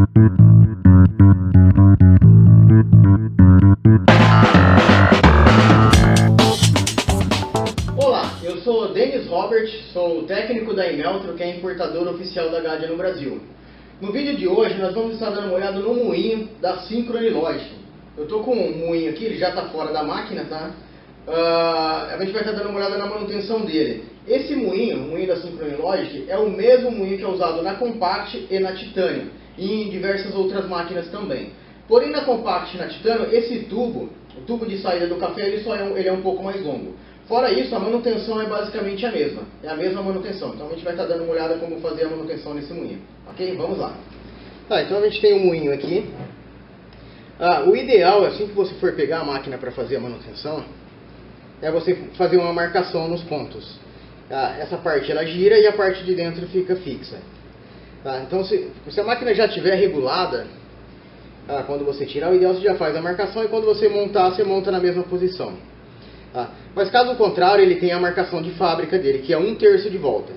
Olá, eu sou Denis Robert, sou técnico da Imeltro, que é importadora oficial da Gadia no Brasil. No vídeo de hoje nós vamos estar dando uma olhada no moinho da Synchrony Logic. Eu estou com um moinho aqui, ele já está fora da máquina, tá? A gente vai estar dando uma olhada na manutenção dele. Esse moinho, o moinho da Synchrony Logic, é o mesmo moinho que é usado na Compact e na Titanium, e em diversas outras máquinas também. Porém, na Compact e na Titanium, esse tubo, o tubo de saída do café, ele é um pouco mais longo. Fora isso, a manutenção é basicamente a mesma. É a mesma manutenção. Então a gente vai estar dando uma olhada como fazer a manutenção nesse moinho. Ok? Vamos lá. Tá, então a gente tem um moinho aqui. O ideal, assim que você for pegar a máquina para fazer a manutenção, é você fazer uma marcação nos pontos. Essa parte ela gira e a parte de dentro fica fixa. Então se a máquina já estiver regulada, quando você tirar, o ideal você já faz a marcação e quando você montar, você monta na mesma posição. Mas caso contrário, ele tem a marcação de fábrica dele, que é 1/3 de volta.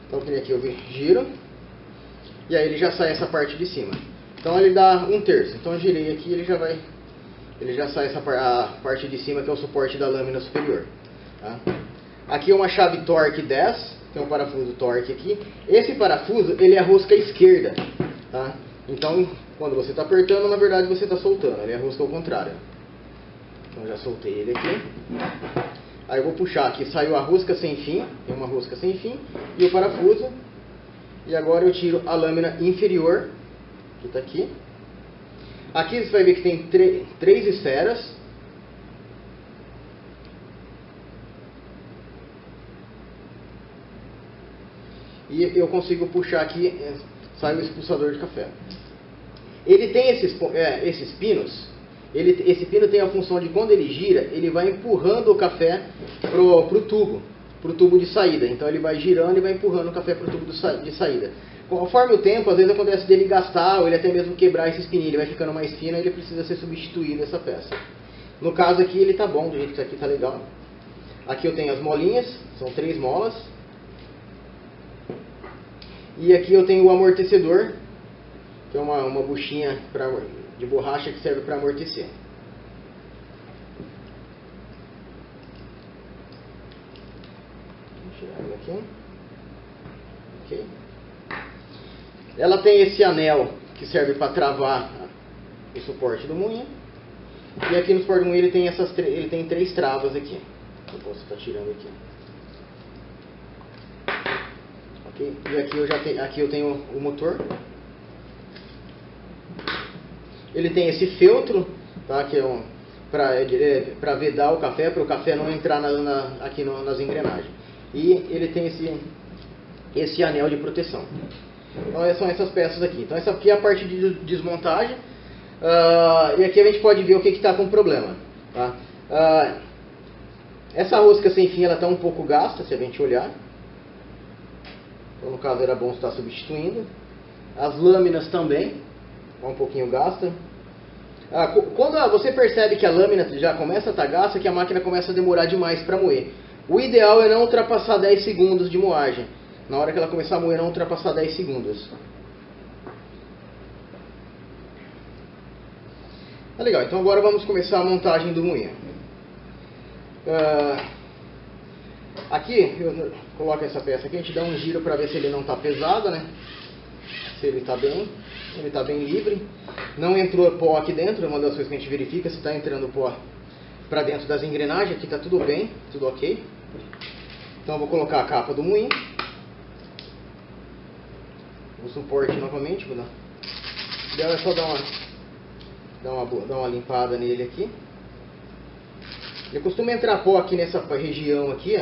Então aqui eu giro, e aí ele já sai essa parte de cima. Então ele dá 1/3. Então eu girei aqui, ele já sai a parte de cima, que é o suporte da lâmina superior. Aqui é uma chave Torque 10, tem um parafuso Torque aqui. Esse parafuso, ele é a rosca esquerda. Então quando você está apertando, na verdade você está soltando, ele é a rosca ao contrário. Então já soltei ele aqui. Aí eu vou puxar aqui, saiu a rosca sem fim, tem uma rosca sem fim, e o parafuso. E agora eu tiro a lâmina inferior, que está aqui. Aqui você vai ver que tem três esferas. E eu consigo puxar aqui, sai o expulsador de café. Ele tem esses pinos. Esse pino tem a função de, quando ele gira, ele vai empurrando o café pro tubo de saída. Então ele vai girando e vai empurrando o café pro tubo de saída. Conforme o tempo, às vezes acontece dele gastar ou ele até mesmo quebrar esse pininho, ele vai ficando mais fino e ele precisa ser substituído essa peça. No caso aqui ele tá bom, do jeito que isso aqui tá legal. Aqui eu tenho as molinhas, são 3 molas. E aqui eu tenho o amortecedor, que é uma buchinha de borracha que serve para amortecer. Vou tirar ela aqui. Ok. Ela tem esse anel que serve para travar o suporte do moinho. E aqui no suporte do moinho ele tem 3 travas aqui. Eu posso estar tirando aqui. Ok. E aqui eu tenho o motor. Ele tem esse feltro, que é para vedar o café, para o café não entrar aqui nas engrenagens. E ele tem esse anel de proteção. Então são essas peças aqui. Então essa aqui é a parte de desmontagem. E aqui a gente pode ver o que está com problema. Essa rosca sem fim está um pouco gasta, se a gente olhar. Então no caso era bom estar substituindo. As lâminas também um pouquinho gasta. Quando você percebe que a lâmina já começa a estar gasta, que a máquina começa a demorar demais para moer. O ideal é não ultrapassar 10 segundos de moagem. Na hora que ela começar a moer, não ultrapassar 10 segundos. Legal, então agora vamos começar a montagem do moinho. Aqui, eu coloco essa peça aqui, a gente dá um giro para ver se ele não está pesado, né? Se ele está bem. Ele está bem livre. Não entrou pó aqui dentro, é uma das coisas que a gente verifica, se está entrando pó para dentro das engrenagens. Aqui está tudo bem, tudo ok. Então eu vou colocar a capa do moinho. O suporte novamente. O ideal é só dar uma limpada nele aqui. Ele costuma entrar pó aqui nessa região aqui,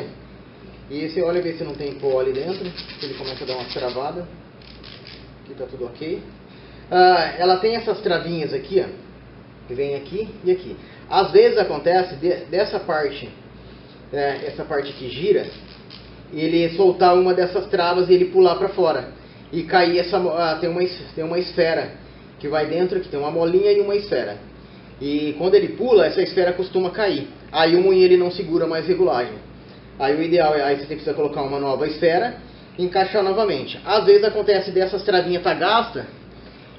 e você olha ver se não tem pó ali dentro. Ele começa a dar uma travada. Aqui está tudo ok. Ela tem essas travinhas aqui, que vem aqui e aqui. Às vezes acontece dessa parte, essa parte que gira, ele soltar uma dessas travas e ele pular para fora e cair tem uma esfera que vai dentro, que tem uma molinha e uma esfera. E quando ele pula, essa esfera costuma cair. Aí o moinho ele não segura mais regulagem. Aí o ideal é aí você precisa colocar uma nova esfera e encaixar novamente. Às vezes acontece dessas travinhas tá gasta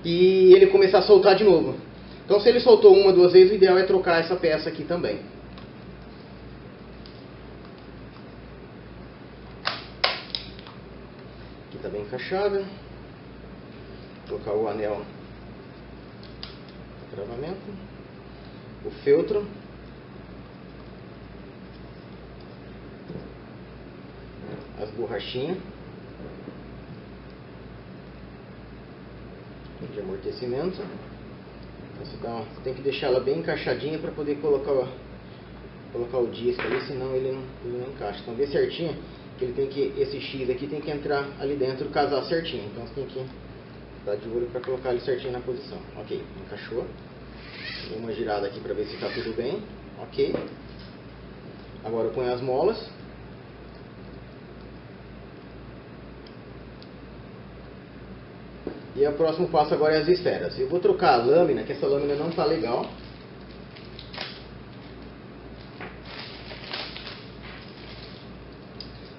e ele começar a soltar de novo. Então se ele soltou uma, duas vezes, o ideal é trocar essa peça aqui também. Aqui está bem encaixada. Vou colocar o anel de travamento, o feltro, as borrachinhas de amortecimento. Você tem que deixar ela bem encaixadinha para poder colocar o disco ali, senão ele não encaixa. Então vê certinho que ele tem que, esse X aqui tem que entrar ali dentro, casar certinho. Então você tem que estar de olho para colocar ele certinho na posição. Ok, encaixou. Dou uma girada aqui para ver se está tudo bem. Ok. Agora eu ponho as molas. E o próximo passo agora é as esferas. Eu vou trocar a lâmina, que essa lâmina não está legal.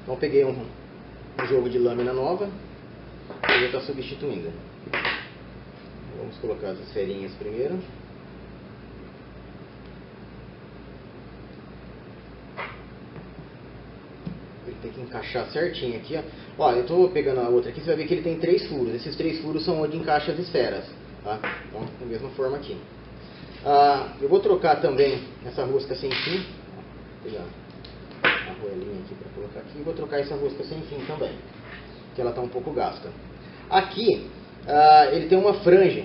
Então peguei um jogo de lâmina nova e vou estar substituindo. Vamos colocar as esferinhas primeiro. Ele tem que encaixar certinho aqui, ó. Ó, eu estou pegando a outra aqui, você vai ver que ele tem 3 furos. Esses 3 furos são onde encaixa as esferas, tá? Então, da mesma forma aqui. Eu vou trocar também essa rosca sem fim. Vou pegar a roelinha aqui para colocar aqui. Vou trocar essa rosca sem fim também, que ela está um pouco gasta. Aqui, ele tem uma franja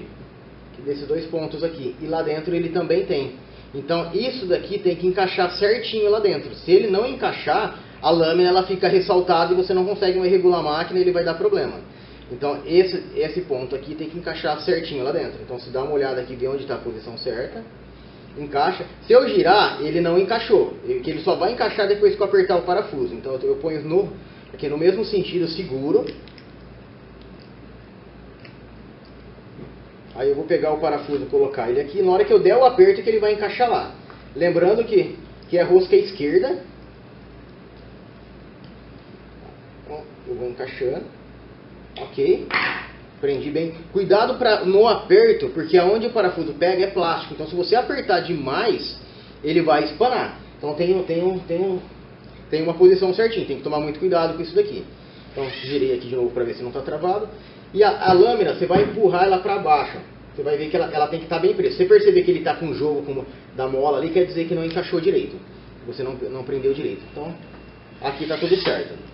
desses 2 pontos aqui. E lá dentro ele também tem. Então, isso daqui tem que encaixar certinho lá dentro. Se ele não encaixar, a lâmina ela fica ressaltada e você não consegue mais regular a máquina e ele vai dar problema. Então esse ponto aqui tem que encaixar certinho lá dentro. Então se dá uma olhada aqui, vê onde está a posição certa, encaixa. Se eu girar, ele não encaixou, que ele só vai encaixar depois que eu apertar o parafuso. Então eu ponho aqui no mesmo sentido, seguro. Aí eu vou pegar o parafuso e colocar ele aqui. Na hora que eu der o aperto que ele vai encaixar lá. Lembrando que é rosca esquerda. Eu vou encaixando, ok, prendi bem, cuidado no aperto, porque aonde o parafuso pega é plástico, então se você apertar demais, ele vai espanar, então tem uma posição certinha, tem que tomar muito cuidado com isso daqui. Então girei aqui de novo para ver se não está travado, e a lâmina, você vai empurrar ela para baixo, você vai ver que ela tem que estar bem presa. Se você perceber que ele está com um jogo da mola ali, quer dizer que não encaixou direito, você não prendeu direito. Então aqui está tudo certo.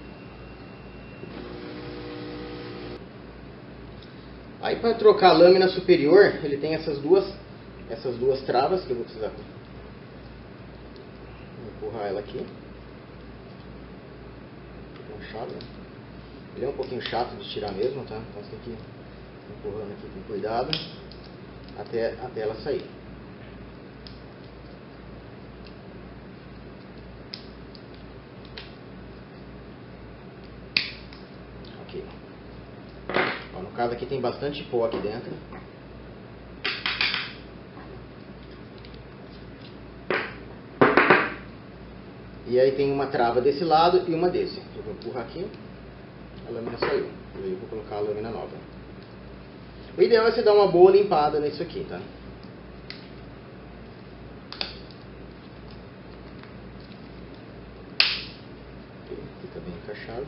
Aí para trocar a lâmina superior, ele tem essas duas travas que eu vou precisar empurrar ela aqui. Ele é um pouquinho chato de tirar mesmo, tá? Então você tem que ir empurrando aqui com cuidado até ela sair. Ok. No caso aqui tem bastante pó aqui dentro. E aí tem uma trava desse lado e uma desse. Eu vou empurrar aqui, a lâmina saiu. E aí eu vou colocar a lâmina nova. O ideal é você dar uma boa limpada nisso aqui, tá? Fica bem encaixado.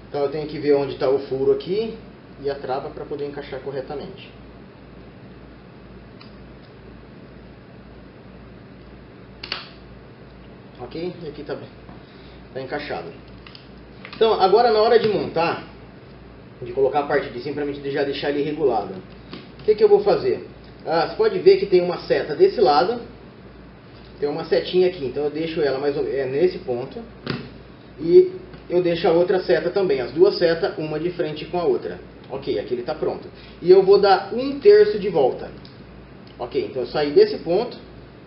Então eu tenho que ver onde está o furo aqui e a trava para poder encaixar corretamente. Ok? E aqui está encaixado. Então agora na hora de montar, de colocar a parte de cima para mim já deixar ele regulado, o que eu vou fazer? Você pode ver que tem uma seta desse lado, tem uma setinha aqui, então eu deixo ela mais ou menos nesse ponto e eu deixo a outra seta também, as duas setas, uma de frente com a outra. Ok, aqui ele está pronto. E eu vou dar 1/3 de volta. Ok, então eu saí desse ponto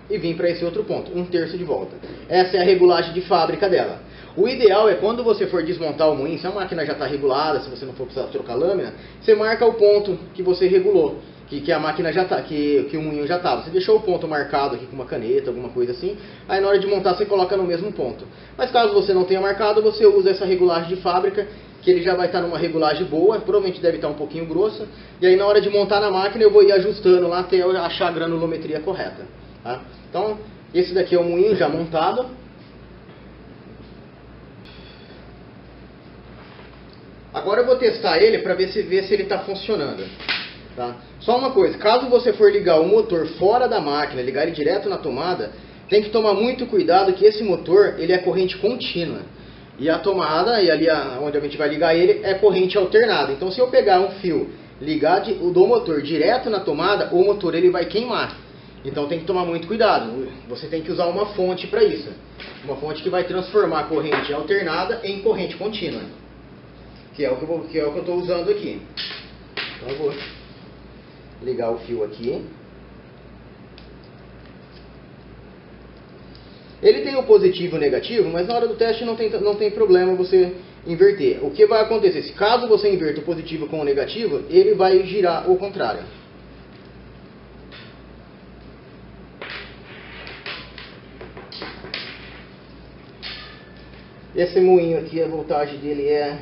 e vim para esse outro ponto, 1/3 de volta. Essa é a regulagem de fábrica dela. O ideal é quando você for desmontar o moinho, se a máquina já está regulada, se você não for precisar trocar lâmina, você marca o ponto que você regulou, que a máquina já tá, que o moinho já estava. Você deixou o ponto marcado aqui com uma caneta, alguma coisa assim, aí na hora de montar você coloca no mesmo ponto. Mas caso você não tenha marcado, você usa essa regulagem de fábrica, que ele já vai estar numa regulagem boa, provavelmente deve estar um pouquinho grossa, e aí na hora de montar na máquina eu vou ir ajustando lá até eu achar a granulometria correta. Tá? Então, esse daqui é o moinho já montado. Agora eu vou testar ele para ver se ele está funcionando. Tá? Só uma coisa, caso você for ligar o motor fora da máquina, ligar ele direto na tomada, tem que tomar muito cuidado que esse motor ele é corrente contínua. E a tomada, e ali onde a gente vai ligar ele, é corrente alternada. Então se eu pegar um fio, ligar do motor direto na tomada, o motor ele vai queimar. Então tem que tomar muito cuidado. Você tem que usar uma fonte para isso. Uma fonte que vai transformar a corrente alternada em corrente contínua. Que é o que eu estou usando aqui. Então eu vou ligar o fio aqui. Ele tem o positivo e o negativo, mas na hora do teste não tem problema você inverter. O que vai acontecer? Se caso você inverta o positivo com o negativo, ele vai girar o contrário. Esse moinho aqui, a voltagem dele é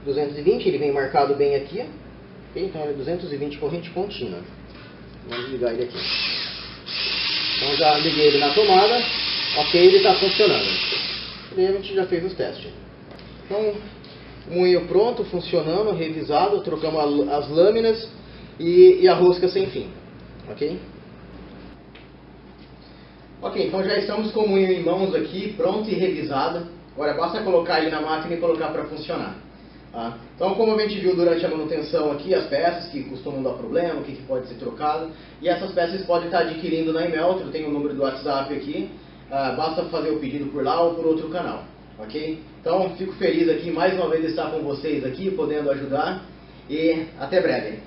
220, ele vem marcado bem aqui. Okay? Então é 220 corrente contínua. Vamos ligar ele aqui. Então já liguei ele na tomada. Ok, ele está funcionando. E a gente já fez os testes. Então, o moinho pronto, funcionando, revisado, trocamos as lâminas e a rosca sem fim. Ok? Ok, então já estamos com o moinho em mãos aqui, pronto e revisado. Agora basta colocar ele na máquina e colocar para funcionar. Tá? Então, como a gente viu durante a manutenção aqui, as peças que costumam dar problema, o que pode ser trocado. E essas peças podem estar adquirindo na Imeltro, tem o número do WhatsApp aqui. Basta fazer o pedido por lá ou por outro canal, ok? Então, fico feliz aqui mais uma vez de estar com vocês aqui, podendo ajudar, e até breve.